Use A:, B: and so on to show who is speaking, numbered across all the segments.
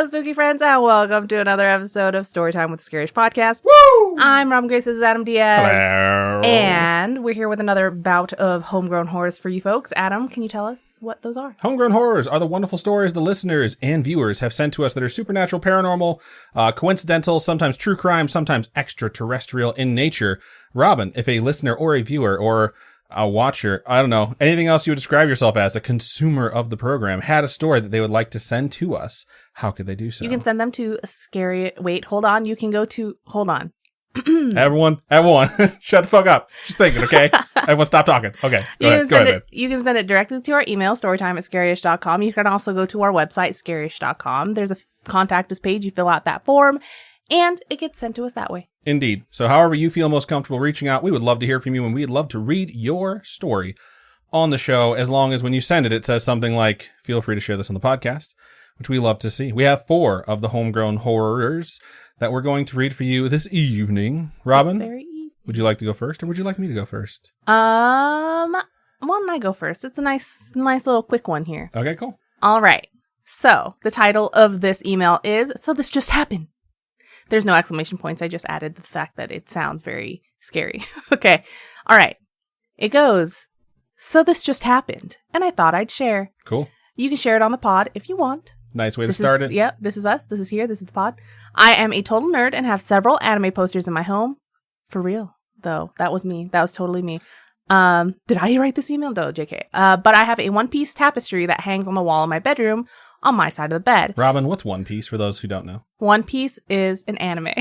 A: Hello, spooky friends, and welcome to another episode of Storytime with the Scariest Podcast.
B: Woo!
A: I'm Robin Grace, this is Adam Diaz.
B: Hello.
A: And we're here with another bout of homegrown horrors for you folks. Adam, can you tell us what those are?
B: Homegrown horrors are the wonderful stories the listeners and viewers have sent to us that are supernatural, paranormal, coincidental, sometimes true crime, sometimes extraterrestrial in nature. Robin, if a listener or a viewer or a watcher, I don't know, anything else you would describe yourself as, a consumer of the program, had a story that they would like to send to us, how could they do so?
A: You can send them to scary... Wait, hold on. You can go to... Hold on.
B: Everyone, shut the fuck up. Just thinking, okay? Everyone stop talking. Okay, go ahead.
A: You can send it directly to our email, storytime@scariest.com. You can also go to our website, scariest.com. There's a contact us page. You fill out that form, and it gets sent to us that way.
B: Indeed. So however you feel most comfortable reaching out, we would love to hear from you, and we'd love to read your story on the show, as long as when you send it, it says something like, feel free to share this on the podcast, which we love to see. We have 4 of the homegrown horrors that we're going to read for you this evening. Robin, would you like to go first, or would you like me to go first?
A: Why don't I go first? It's a nice little quick one here.
B: Okay, cool.
A: All right. So the title of this email is, So This Just Happened. There's no exclamation points. I just added the fact that it sounds very scary. Okay. All right. It goes, So this just happened, and I thought I'd share.
B: Cool.
A: You can share it on the pod if you want.
B: Nice way to start it.
A: Yep, this is us. This is here. This is the pod. I am a total nerd and have several anime posters in my home. For real, though. That was me. That was totally me. Did I write this email? No, JK. But I have a One Piece tapestry that hangs on the wall in my bedroom on my side of the bed.
B: Robin, what's One Piece for those who don't know?
A: One Piece is an anime.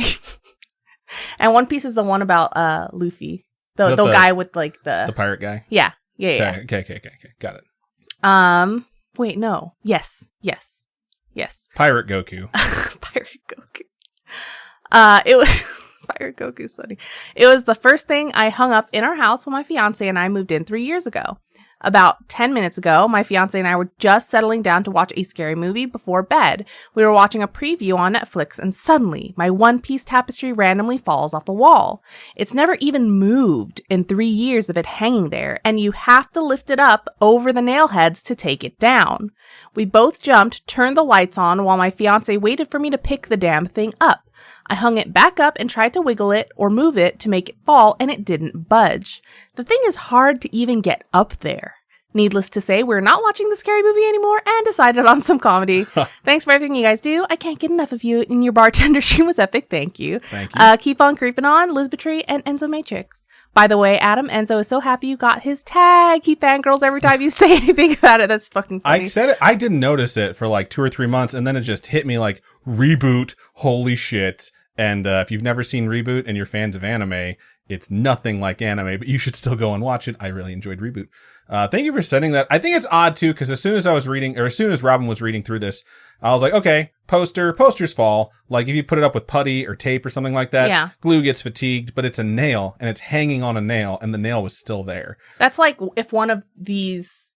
A: And One Piece is the one about Luffy. The guy with like the pirate guy? Yeah.
B: Okay. Got it.
A: Wait, no. Yes.
B: Pirate Goku.
A: Pirate Goku. It was Pirate Goku's funny. It was the first thing I hung up in our house when my fiance and I moved in 3 years ago. About 10 minutes ago, my fiance and I were just settling down to watch a scary movie before bed. We were watching a preview on Netflix, and suddenly, my One Piece tapestry randomly falls off the wall. It's never even moved in 3 years of it hanging there, and you have to lift it up over the nail heads to take it down. We both jumped, turned the lights on, while my fiance waited for me to pick the damn thing up. I hung it back up and tried to wiggle it or move it to make it fall, and it didn't budge. The thing is hard to even get up there. Needless to say, we're not watching the scary movie anymore and decided on some comedy. Thanks for everything you guys do. I can't get enough of you, and your bartender stream was epic. Thank you.
B: Thank you.
A: Keep on creeping on, Liz Tree and Enzo Matrix. By the way, Adam, Enzo is so happy you got his tag. He fangirls every time you say anything about it. That's fucking funny.
B: I said it. I didn't notice it for like 2 or 3 months, and then it just hit me like, reboot, holy shit. And if you've never seen Reboot and you're fans of anime, it's nothing like anime, but you should still go and watch it. I really enjoyed Reboot. Thank you for sending that. I think it's odd too, because as soon as Robin was reading through this, I was like, okay, posters fall. Like if you put it up with putty or tape or something like that,
A: yeah.
B: Glue gets fatigued, but it's a nail and it's hanging on a nail and the nail was still there.
A: That's like if one of these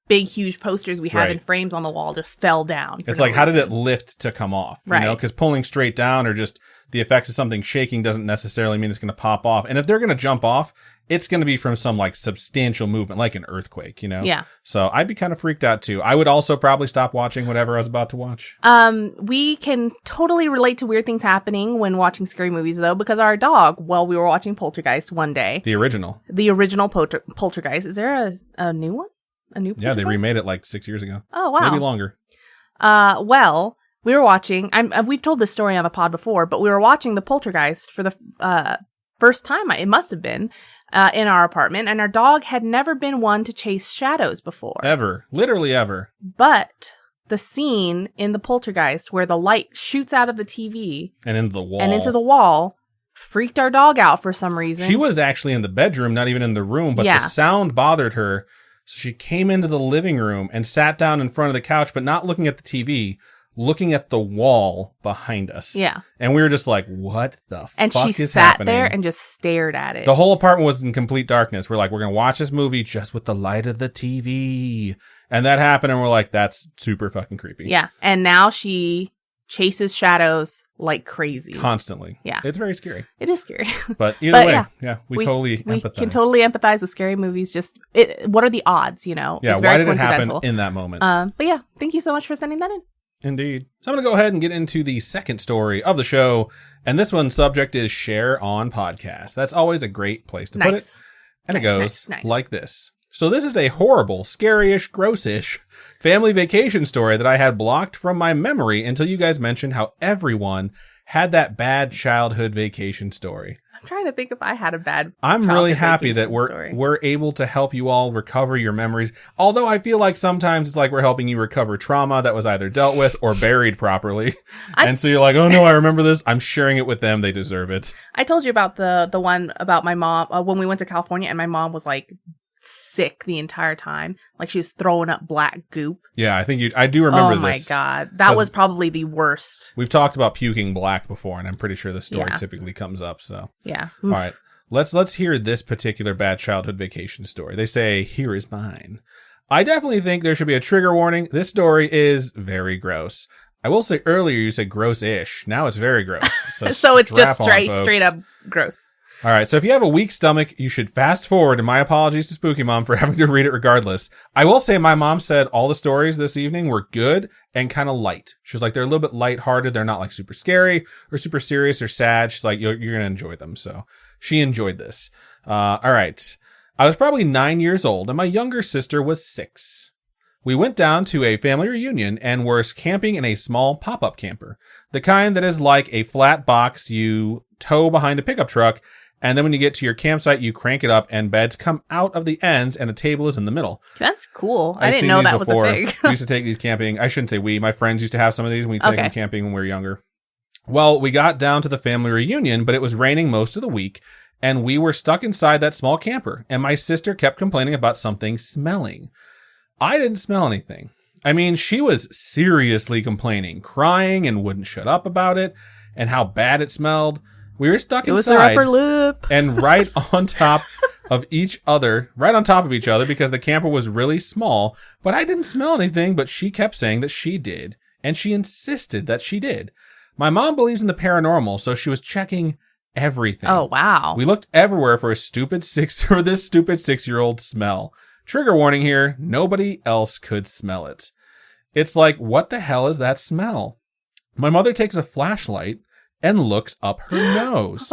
A: big, huge posters we have in frames on the wall just fell down.
B: It's like, how did it lift to come off? You know, because pulling straight down or just the effects of something shaking doesn't necessarily mean it's going to pop off. And if they're going to jump off, it's going to be from some like substantial movement, like an earthquake, you know?
A: Yeah.
B: So I'd be kind of freaked out too. I would also probably stop watching whatever I was about to watch.
A: We can totally relate to weird things happening when watching scary movies though, because our dog, while we were watching Poltergeist one day.
B: The original
A: Poltergeist. Is there a new one? A new Poltergeist?
B: Yeah, they remade it like 6 years ago.
A: Oh, wow.
B: Maybe longer.
A: Well, we were watching, we've told this story on the pod before, but we were watching the Poltergeist for the first time, it must have been, in our apartment, and our dog had never been one to chase shadows before.
B: Ever. Literally ever.
A: But the scene in the Poltergeist where the light shoots out of the TV
B: and into the
A: wall freaked our dog out for some reason.
B: She was actually in the bedroom, not even in the room, but the sound bothered her. So she came into the living room and sat down in front of the couch, but not looking at the TV, looking at the wall behind us.
A: Yeah.
B: And we were just like, what the fuck is happening?
A: And she sat there and just stared at it.
B: The whole apartment was in complete darkness. We're like, we're going to watch this movie just with the light of the TV. And that happened, and we're like, that's super fucking creepy.
A: Yeah. And now she chases shadows like crazy.
B: Constantly.
A: Yeah.
B: It's very scary.
A: It is scary.
B: But either way, we totally empathize.
A: We can totally empathize with scary movies. Just, what are the odds, you know?
B: Yeah,
A: it's very
B: why did it happen in that moment?
A: But yeah, thank you so much for sending that in.
B: Indeed. So I'm going to go ahead and get into the second story of the show. And this one's subject is share on podcast. That's always a great place to put it. And it goes like this. So this is a horrible, scary-ish, gross-ish family vacation story that I had blocked from my memory until you guys mentioned how everyone had that bad childhood vacation story.
A: I'm trying to think if I had a bad
B: I'm really happy that we're able to help you all recover your memories. Although I feel like sometimes it's like we're helping you recover trauma that was either dealt with or buried properly. And so you're like, oh no, I remember this. I'm sharing it with them. They deserve it.
A: I told you about the one about my mom when we went to California and my mom was like sick the entire time. Like she was throwing up black goop.
B: Yeah, I do remember
A: Oh
B: this.
A: my God. That was probably the worst.
B: We've talked about puking black before, and I'm pretty sure the story typically comes up. So
A: yeah.
B: All right. Let's hear this particular bad childhood vacation story. They say, here is mine. I definitely think there should be a trigger warning. This story is very gross. I will say earlier you said gross-ish. Now it's very gross.
A: So it's just straight up gross.
B: All right, so if you have a weak stomach, you should fast forward, and my apologies to Spooky Mom for having to read it regardless. I will say my mom said all the stories this evening were good and kind of light. She was like, they're a little bit lighthearted. They're not like super scary or super serious or sad. She's like, you're going to enjoy them. So she enjoyed this. All right. I was probably 9 years old, and my younger sister was 6. We went down to a family reunion and were camping in a small pop-up camper, the kind that is like a flat box you tow behind a pickup truck. And then when you get to your campsite, you crank it up and beds come out of the ends and a table is in the middle.
A: That's cool. I didn't know that was a thing.
B: We used to take these camping. I shouldn't say we. My friends used to have some of these when we take them camping when we were younger. Well, we got down to the family reunion, but it was raining most of the week. And we were stuck inside that small camper. And my sister kept complaining about something smelling. I didn't smell anything. I mean, she was seriously complaining, crying and wouldn't shut up about it and how bad it smelled. We were stuck inside. It was her
A: upper lip.
B: And right on top of each other because the camper was really small, but I didn't smell anything, but she kept saying that she did, and she insisted that she did. My mom believes in the paranormal, so she was checking everything.
A: Oh, wow.
B: We looked everywhere for this stupid 6-year-old smell. Trigger warning here, nobody else could smell it. It's like, what the hell is that smell? My mother takes a flashlight and looks up her nose.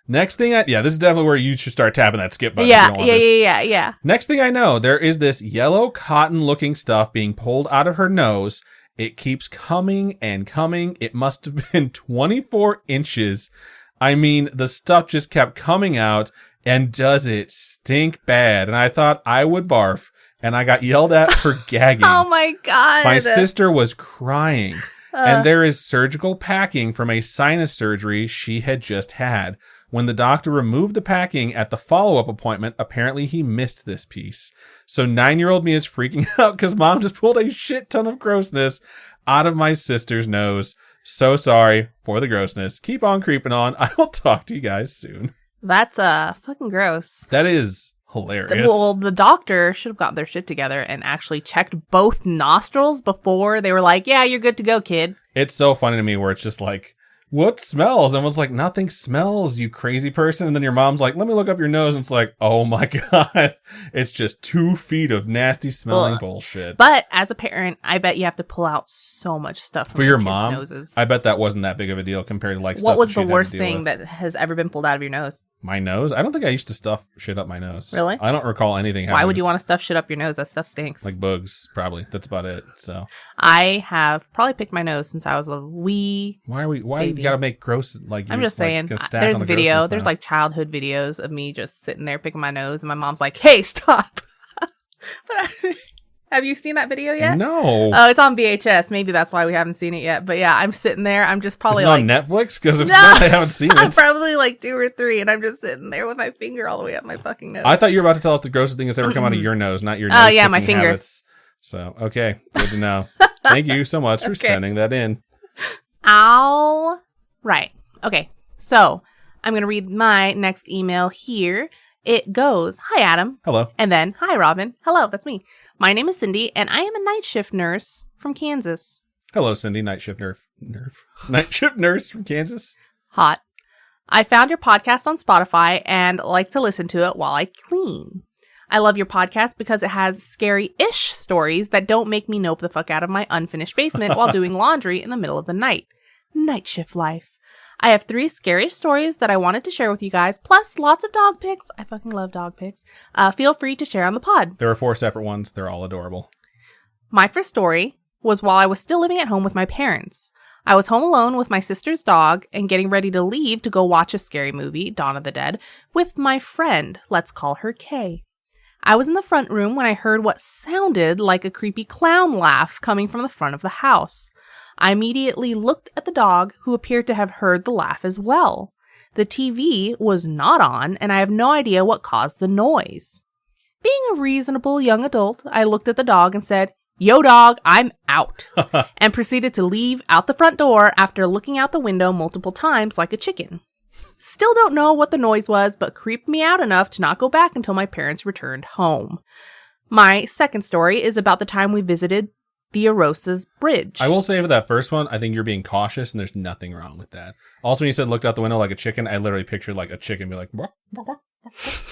B: Next thing this is definitely where you should start tapping that skip button.
A: Yeah.
B: Next thing I know, there is this yellow cotton looking stuff being pulled out of her nose. It keeps coming and coming. It must have been 24 inches. I mean, the stuff just kept coming out, and does it stink bad? And I thought I would barf, and I got yelled at for gagging.
A: Oh my God.
B: My sister was crying. And there is surgical packing from a sinus surgery she had just had. When the doctor removed the packing at the follow-up appointment, apparently he missed this piece. So 9-year-old me is freaking out because mom just pulled a shit ton of grossness out of my sister's nose. So sorry for the grossness. Keep on creeping on. I will talk to you guys soon.
A: That's fucking gross.
B: That is hilarious.
A: Well, the doctor should have got their shit together and actually checked both nostrils before they were like, yeah, you're good to go, kid.
B: It's so funny to me where it's just like, what smells? And was like, nothing smells, you crazy person. And then your mom's like, let me look up your nose. And it's like, oh my God, it's just 2 feet of nasty smelling bullshit.
A: But as a parent, I bet you have to pull out so much stuff from
B: for your mom.
A: Noses.
B: I bet that wasn't that big of a deal compared to like stuff.
A: What was the worst thing that has ever been pulled out of your nose?
B: My nose? I don't think I used to stuff shit up my nose.
A: Really?
B: I don't recall anything happening.
A: Why would you want to stuff shit up your nose? That stuff stinks.
B: Like bugs, probably. That's about it. So
A: I have probably picked my nose since I was a wee
B: Why
A: baby.
B: You gotta make gross like
A: I'm just saying
B: there's
A: video. There's like childhood videos of me just sitting there picking my nose and my mom's like, hey, stop. Have you seen that video yet?
B: No.
A: Oh, it's on VHS. Maybe that's why we haven't seen it yet. But yeah, I'm sitting there. I'm just probably
B: Is it on Netflix? Because if not, I haven't seen it.
A: I'm probably like 2 or 3, and I'm just sitting there with my finger all the way up my fucking nose.
B: I thought you were about to tell us the grossest thing that's ever come out of your nose, not your nose.
A: Oh yeah, my finger.
B: Habits. So okay, good to know. Thank you so much for sending that in.
A: All right. Okay. So I'm gonna read my next email here. It goes, "Hi Adam."
B: Hello.
A: And then, "Hi Robin." Hello, that's me. My name is Cindy, and I am a night shift nurse from Kansas.
B: Hello, Cindy, night shift nurse from Kansas.
A: Hot. I found your podcast on Spotify and like to listen to it while I clean. I love your podcast because it has scary-ish stories that don't make me nope the fuck out of my unfinished basement while doing laundry in the middle of the night. Night shift life. I have 3 scary stories that I wanted to share with you guys, plus lots of dog pics. I fucking love dog pics. Feel free to share on the pod.
B: There are 4 separate ones. They're all adorable.
A: My first story was while I was still living at home with my parents. I was home alone with my sister's dog and getting ready to leave to go watch a scary movie, Dawn of the Dead, with my friend. Let's call her Kay. I was in the front room when I heard what sounded like a creepy clown laugh coming from the front of the house. I immediately looked at the dog, who appeared to have heard the laugh as well. The TV was not on, and I have no idea what caused the noise. Being a reasonable young adult, I looked at the dog and said, "Yo, dog, I'm out," and proceeded to leave out the front door after looking out the window multiple times like a chicken. Still don't know what the noise was, but creeped me out enough to not go back until my parents returned home. My second story is about the time we visited Theorosa's Bridge.
B: I will say for that first one, I think you're being cautious, and there's nothing wrong with that. Also, when you said looked out the window like a chicken, I literally pictured like a chicken be like, "Bark, bark, bark."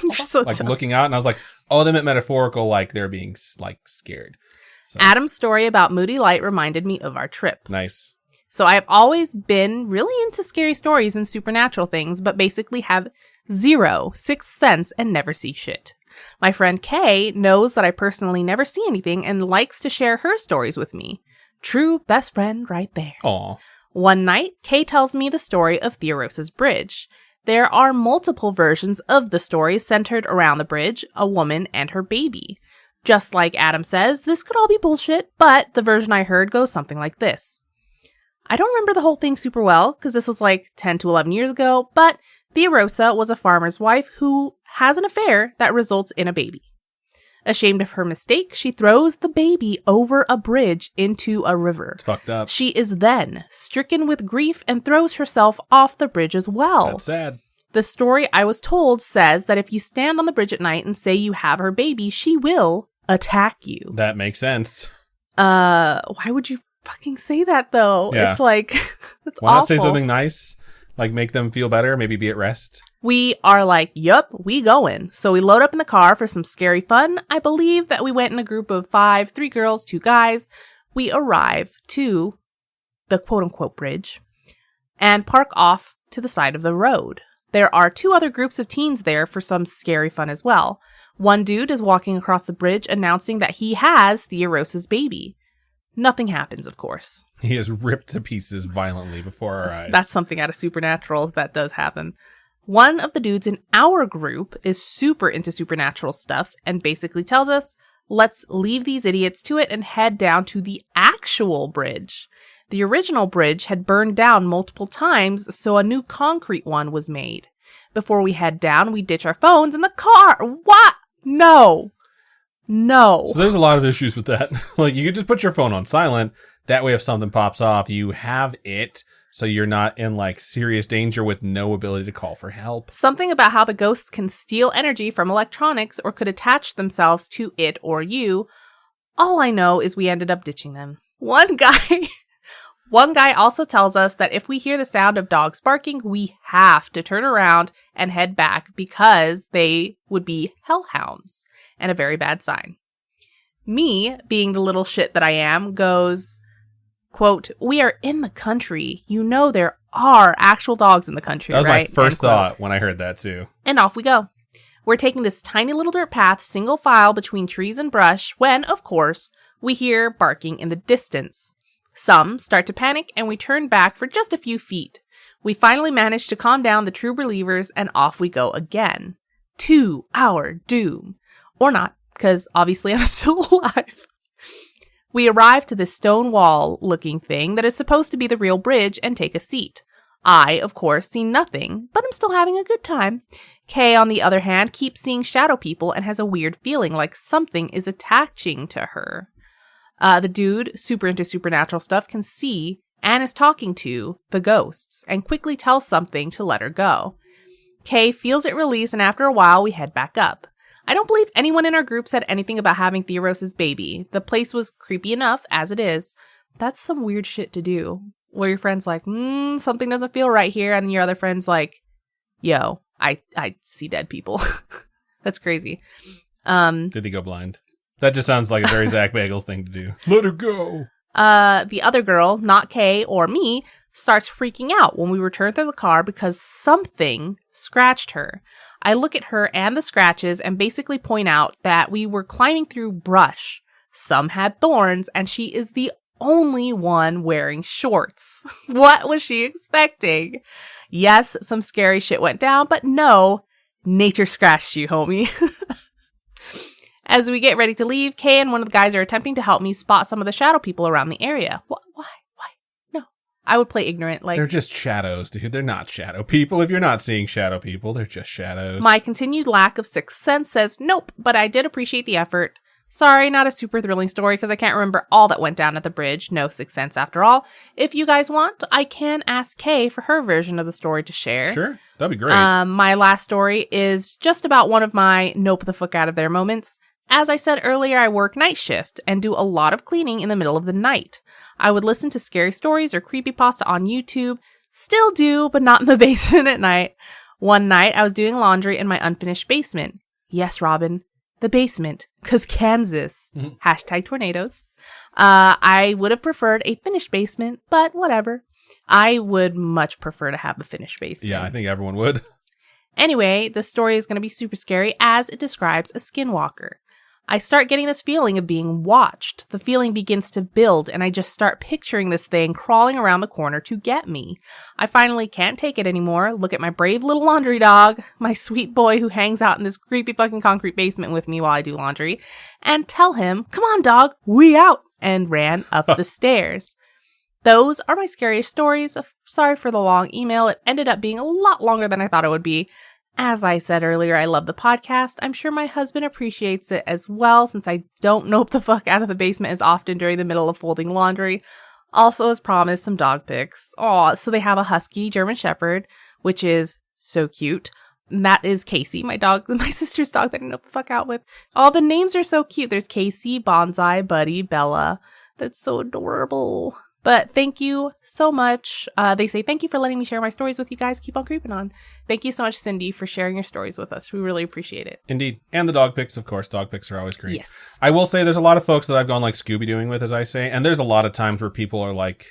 A: You're so
B: like
A: dumb.
B: looking out, and I was like, oh, they meant metaphorical, like they're being like scared. So,
A: Adam's story about Moody Light reminded me of our trip.
B: nice.
A: So I've always been really into scary stories and supernatural things, but basically have 0 sixth sense and never see shit. My friend Kay knows that I personally never see anything and likes to share her stories with me. True best friend right there.
B: Aw.
A: One night, Kay tells me the story of Theorosa's Bridge. There are multiple versions of the story centered around the bridge, a woman, and her baby. Just like Adam says, this could all be bullshit, but the version I heard goes something like this. I don't remember the whole thing super well, because this was like 10 to 11 years ago, but Theorosa was a farmer's wife who has an affair that results in a baby. Ashamed of her mistake, she throws the baby over a bridge into a river.
B: It's fucked up.
A: She is then stricken with grief and throws herself off the bridge as well.
B: That's sad.
A: The story I was told says that if you stand on the bridge at night and say you have her baby, she will attack you.
B: That makes sense.
A: Why would you fucking say that though?
B: Yeah.
A: It's like, it's
B: Why not
A: awful.
B: say something nice? Like make them feel better, maybe be at rest.
A: We are like, yup, we going. So we load up in the car for some scary fun. I believe that we went in a group of 5, 3 girls, 2 guys. We arrive to the quote-unquote bridge and park off to the side of the road. There are 2 other groups of teens there for some scary fun as well. One dude is walking across the bridge announcing that he has Theorosa's baby. Nothing happens, of course.
B: He is ripped to pieces violently before our eyes.
A: That's something out of Supernatural if that does happen. One of the dudes in our group is super into supernatural stuff and basically tells us, let's leave these idiots to it and head down to the actual bridge. The original bridge had burned down multiple times, so a new concrete one was made. Before we head down, we ditch our phones in the car. What? No.
B: So there's a lot of issues with that. Like, you could just put your phone on silent. That way, if something pops off, you have it, so you're not in, like, serious danger with no ability to call for help.
A: Something about how the ghosts can steal energy from electronics or could attach themselves to it or you. All I know is we ended up ditching them. One guy also tells us that if we hear the sound of dogs barking, we have to turn around and head back because they would be hellhounds and a very bad sign. Me, being the little shit that I am, goes, quote, "We are in the country. You know there are actual dogs in the country,
B: That was
A: right?"
B: my first
A: End quote.
B: thought when I heard that, too.
A: And off we go. We're taking this tiny little dirt path, single file between trees and brush, when, of course, we hear barking in the distance. Some start to panic, and we turn back for just a few feet. We finally manage to calm down the true believers, and off we go again. To our doom. Or not, because obviously I'm still alive. We arrive to this stone wall-looking thing that is supposed to be the real bridge and take a seat. I, of course, see nothing, but I'm still having a good time. Kay, on the other hand, keeps seeing shadow people and has a weird feeling like something is attaching to her. The dude, super into supernatural stuff, can see and is talking to the ghosts and quickly tells something to let her go. Kay feels it release, and after a while, we head back up. I don't believe anyone in our group said anything about having Theorosa's baby. The place was creepy enough as it is. That's some weird shit to do, where your friend's like, something doesn't feel right here, and your other friend's like, yo, I see dead people. That's crazy.
B: Did he go blind? That just sounds like a very Zach Bagels thing to do. Let her go.
A: The other girl, not Kay or me, starts freaking out when we return to the car because something scratched her. I look at her and the scratches and basically point out that we were climbing through brush. Some had thorns, and she is the only one wearing shorts. What was she expecting? Yes, some scary shit went down, but no, nature scratched you, homie. As we get ready to leave, Kay and one of the guys are attempting to help me spot some of the shadow people around the area. Why? No. I would play ignorant.
B: They're just shadows, dude. They're not shadow people. If you're not seeing shadow people, they're just shadows.
A: My continued lack of sixth sense says nope, but I did appreciate the effort. Sorry, not a super thrilling story because I can't remember all that went down at the bridge. No sixth sense after all. If you guys want, I can ask Kay for her version of the story to share.
B: Sure, that'd be great.
A: My last story is just about one of my nope the fuck out of there moments. As I said earlier, I work night shift and do a lot of cleaning in the middle of the night. I would listen to scary stories or creepypasta on YouTube. Still do, but not in the basement at night. One night, I was doing laundry in my unfinished basement. Yes, Robin, the basement, 'cause Kansas. Hashtag tornadoes. I would have preferred a finished basement, but whatever. I would much prefer to have a finished basement.
B: Yeah, I think everyone would.
A: Anyway, the story is going to be super scary as it describes a skinwalker. I start getting this feeling of being watched. The feeling begins to build, and I just start picturing this thing crawling around the corner to get me. I finally can't take it anymore. Look at my brave little laundry dog, my sweet boy who hangs out in this creepy fucking concrete basement with me while I do laundry, and tell him, "Come on, dog, we out," and ran up the stairs. Those are my scariest stories. Sorry for the long email. It ended up being a lot longer than I thought it would be. As I said earlier, I love the podcast. I'm sure my husband appreciates it as well, since I don't nope the fuck out of the basement as often during the middle of folding laundry. Also, as promised, some dog pics. Aw, so they have a husky German Shepherd, which is so cute. And that is Casey, my dog, my sister's dog that I nope the fuck out with. All the names are so cute. There's Casey, Bonsai, Buddy, Bella. That's so adorable. But thank you so much. They say, thank you for letting me share my stories with you guys. Keep on creeping on. Thank you so much, Cindy, for sharing your stories with us. We really appreciate it.
B: Indeed. And the dog pics, of course. Dog pics are always great.
A: Yes.
B: I will say there's a lot of folks that I've gone like Scooby-Dooing with, as I say. And there's a lot of times where people are like,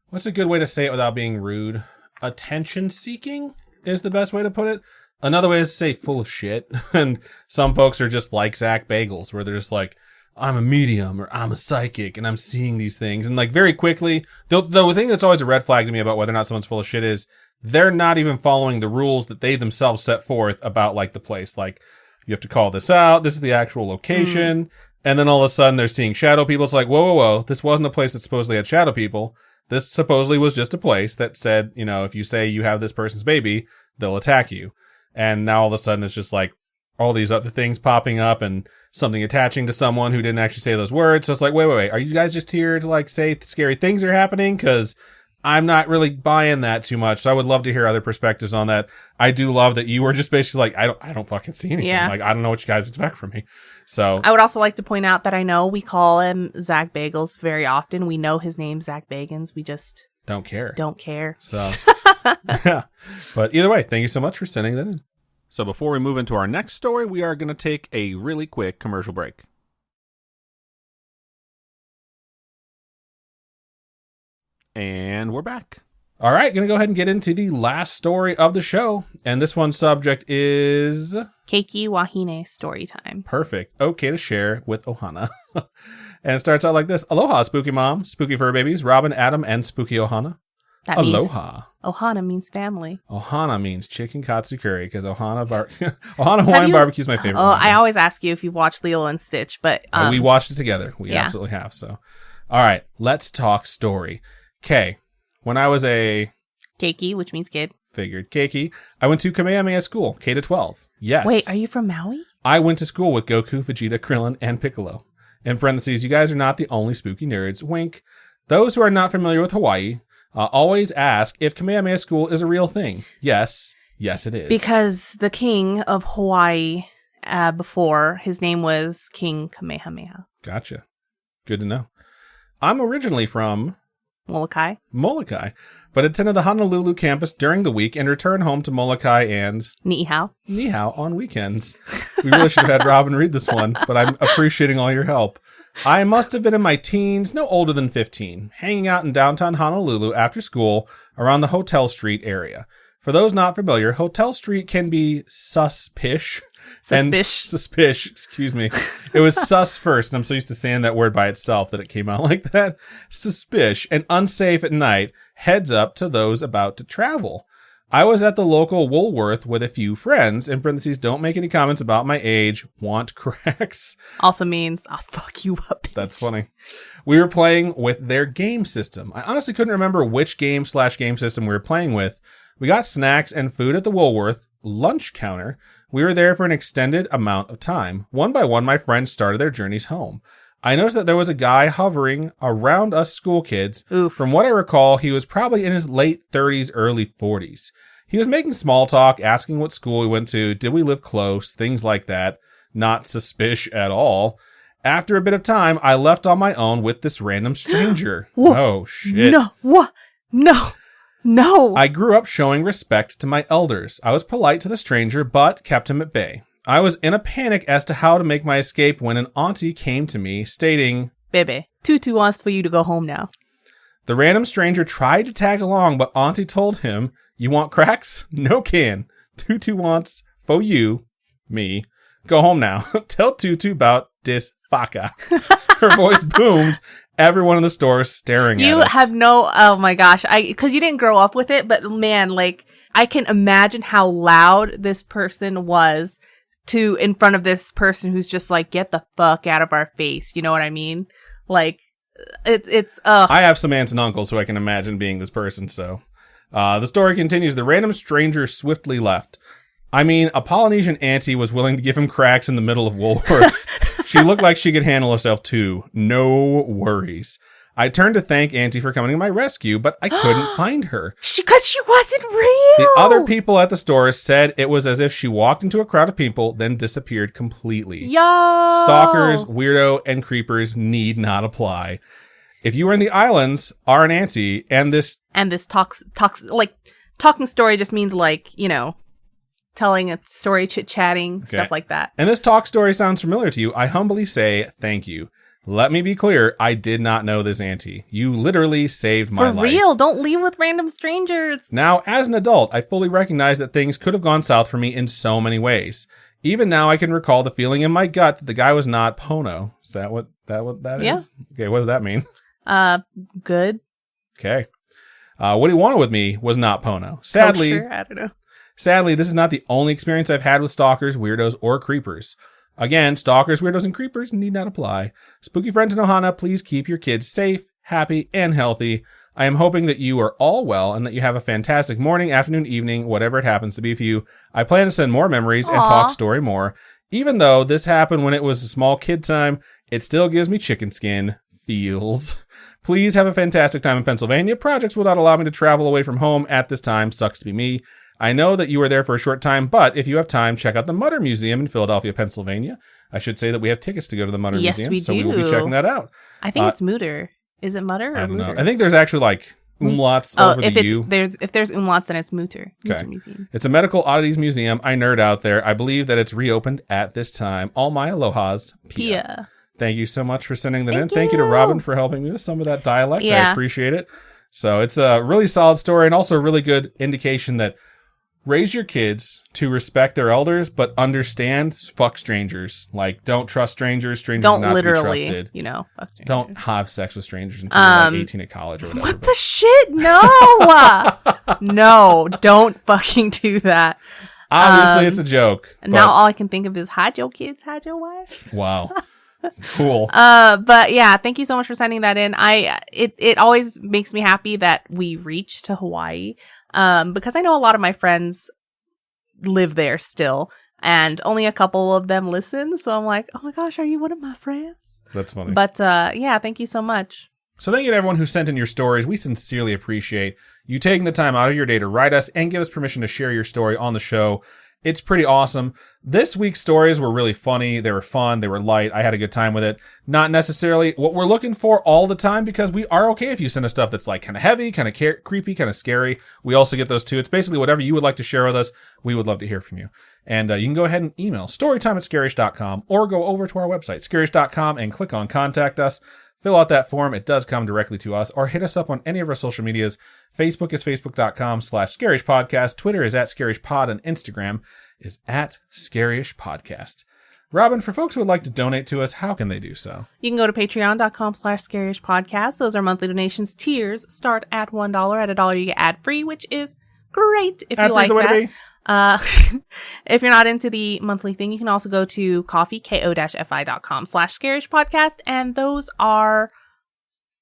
B: what's a good way to say it without being rude? Attention-seeking is the best way to put it. Another way is to say full of shit. And some folks are just like Zach Bagels, where they're just like, I'm a medium or I'm a psychic and I'm seeing these things. And like very quickly, the thing that's always a red flag to me about whether or not someone's full of shit is they're not even following the rules that they themselves set forth about like the place. Like you have to call this out. This is the actual location. And then all of a sudden they're seeing shadow people. It's like, whoa. This wasn't a place that supposedly had shadow people. This supposedly was just a place that said, you know, if you say you have this person's baby, they'll attack you. And now all of a sudden it's just like all these other things popping up and something attaching to someone who didn't actually say those words. So it's like, wait. Are you guys just here to like say scary things are happening? Because I'm not really buying that too much. So I would love to hear other perspectives on that. I do love that you were just basically like, I don't fucking see anything.
A: Yeah.
B: Like, I don't know what you guys expect from me. So
A: I would also like to point out that I know we call him Zach Bagels very often. We know his name's Zach Bagans. We just
B: don't care.
A: So,
B: yeah. But either way, thank you so much for sending that in. So before we move into our next story, we are going to take a really quick commercial break. And we're back. All right, going to go ahead and get into the last story of the show. And this one's subject is...
A: Keiki Wahine Storytime.
B: Perfect. Okay to share with Ohana. And it starts out like this. Aloha, Spooky Mom, Spooky Fur Babies, Robin, Adam, and Spooky Ohana.
A: That
B: Aloha.
A: Ohana means family.
B: Ohana means chicken katsu curry because Ohana Hawaiian barbecue is my favorite.
A: Oh, I always ask you if you've watched Lilo and Stitch, but
B: we watched it together. We absolutely have. So, all right, let's talk story. Okay, when I was a
A: Keiki, which means kid,
B: figured Keiki, I went to Kamehameha School, K to 12. Yes.
A: Wait, are you from Maui?
B: I went to school with Goku, Vegeta, Krillin, and Piccolo. In parentheses, you guys are not the only spooky nerds. Wink. Those who are not familiar with Hawaii. Always ask if Kamehameha School is a real thing. Yes, it is.
A: Because the king of Hawaii before, his name was King Kamehameha.
B: Gotcha. Good to know. I'm originally from...
A: Molokai.
B: but attended the Honolulu campus during the week and returned home to Molokai and
A: Ni hao.
B: Ni hao on weekends. We really should have had Robin read this one, but I'm appreciating all your help. I must have been in my teens, no older than 15, hanging out in downtown Honolulu after school around the Hotel Street area. For those not familiar, Hotel Street can be suspish. Excuse me. It was sus first, and I'm so used to saying that word by itself that it came out like that. Suspish and unsafe at night. Heads up to those about to travel. I was at the local Woolworth with a few friends. In parentheses, don't make any comments about my age. Want cracks.
A: Also means, I'll fuck you up, bitch.
B: That's funny. We were playing with their game system. I honestly couldn't remember which game system we were playing with. We got snacks and food at the Woolworth lunch counter. We were there for an extended amount of time. One by one, my friends started their journeys home. I noticed that there was a guy hovering around us school kids.
A: Oof.
B: From what I recall, he was probably in his late 30s, early 40s. He was making small talk, asking what school we went to, did we live close, things like that. Not suspicious at all. After a bit of time, I left on my own with this random stranger. Oh, shit.
A: No, what? No.
B: I grew up showing respect to my elders. I was polite to the stranger, but kept him at bay. I was in a panic as to how to make my escape when an auntie came to me, stating,
A: Baby, Tutu wants for you to go home now.
B: The random stranger tried to tag along, but auntie told him, you want cracks? No can. Tutu wants for you, me. Go home now. Tell Tutu about this faka. Her voice boomed. Everyone in the store staring at us.
A: You have oh my gosh. Because you didn't grow up with it, but man, like, I can imagine how loud this person was in front of this person who's just like, get the fuck out of our face. You know what I mean? Like, it's
B: I have some aunts and uncles who I can imagine being this person, so. The story continues. The random stranger swiftly left. I mean, a Polynesian auntie was willing to give him cracks in the middle of Woolworths. She looked like she could handle herself too. No worries. I turned to thank Auntie for coming to my rescue, but I couldn't find her.
A: Because she wasn't real.
B: The other people at the store said it was as if she walked into a crowd of people, then disappeared completely.
A: Yo!
B: Stalkers, weirdo, and creepers need not apply. If you are in the islands, are an auntie, and this
A: talking story just means like, you know, telling a story, chit-chatting, stuff like that.
B: And this talk story sounds familiar to you, I humbly say thank you. Let me be clear, I did not know this auntie. You literally saved my life.
A: For real, don't leave with random strangers.
B: Now, as an adult, I fully recognize that things could have gone south for me in so many ways. Even now, I can recall the feeling in my gut that the guy was not Pono. Is that what that is? Okay, what does that mean?
A: Good.
B: Okay. What he wanted with me was not Pono. Sadly,
A: I don't know.
B: Sadly, this is not the only experience I've had with stalkers, weirdos, or creepers. Again, stalkers, weirdos, and creepers need not apply. Spooky friends in Ohana, please keep your kids safe, happy, and healthy. I am hoping that you are all well and that you have a fantastic morning, afternoon, evening, whatever it happens to be for you. I plan to send more memories and talk story more. Even though this happened when it was a small kid time, it still gives me chicken skin feels. Please have a fantastic time in Pennsylvania. Projects will not allow me to travel away from home at this time. Sucks to be me. I know that you were there for a short time, but if you have time, check out the Mutter Museum in Philadelphia, Pennsylvania. I should say that we have tickets to go to the Mutter Museum, so we will be checking that out.
A: I think it's Mutter. Is it Mutter or
B: I don't
A: Mutter?
B: know. I think there's actually like umlauts over the U.
A: If there's umlauts, then it's Mutter.
B: Okay.
A: Mutter Museum. It's
B: a medical oddities museum. I nerd out there. I believe that it's reopened at this time. All my alohas, Pia. Thank you so much for sending that in. Thank you to Robin for helping me with some of that dialect. Yeah. I appreciate it. So it's a really solid story and also a really good indication that raise your kids to respect their elders, but understand fuck strangers. Like, don't trust strangers. Strangers are not to be trusted.
A: You know, fuck strangers.
B: Don't have sex with strangers until you're like 18 at college or whatever.
A: What the shit? No! No, don't fucking do that.
B: Obviously, it's a joke.
A: Now all I can think of is hide your kids, hide your wife.
B: Wow. Cool.
A: But yeah, thank you so much for sending that in. It always makes me happy that we reach to Hawaii. Because I know a lot of my friends live there still, and only a couple of them listen. So I'm like, oh my gosh, are you one of my friends?
B: That's funny.
A: But yeah, thank you so much.
B: So thank you to everyone who sent in your stories. We sincerely appreciate you taking the time out of your day to write us and give us permission to share your story on the show. It's pretty awesome. This week's stories were really funny. They were fun. They were light. I had a good time with it. Not necessarily what we're looking for all the time, because we are okay if you send us stuff that's like kind of heavy, kind of creepy, kind of scary. We also get those too. It's basically whatever you would like to share with us. We would love to hear from you. And you can go ahead and email storytime@scarish.com or go over to our website, scarish.com, and click on Contact Us. Fill out that form. It does come directly to us, or hit us up on any of our social medias. Facebook is facebook.com/scarishpodcast. Twitter is @scarishpod, and Instagram is @scarishpodcast. Robin, for folks who would like to donate to us, how can they do so?
A: You can go to patreon.com/scarishpodcast. Those are monthly donations. Tiers start at $1. At $1, you get ad-free, which is great if you like that. If you're not into the monthly thing, you can also go to ko-fi.com/scarishpodcast, and those are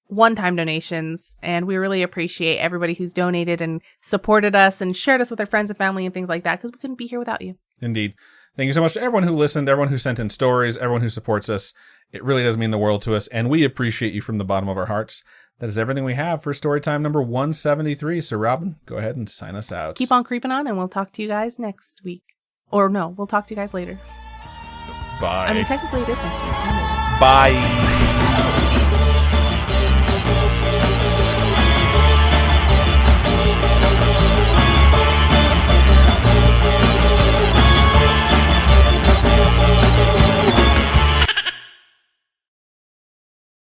A: one-time donations, and we really appreciate everybody who's donated and supported us and shared us with their friends and family and things like that, because we couldn't be here without you.
B: Indeed. Thank you so much to everyone who listened, everyone who sent in stories, everyone who supports us. It really does mean the world to us, and we appreciate you from the bottom of our hearts. That is everything we have for Storytime number 173. So, Robin, go ahead and sign us out.
A: Keep on creeping on, and we'll talk to you guys next week. Or no, we'll talk to you guys later.
B: Bye.
A: I mean, technically it is next week.
B: Bye.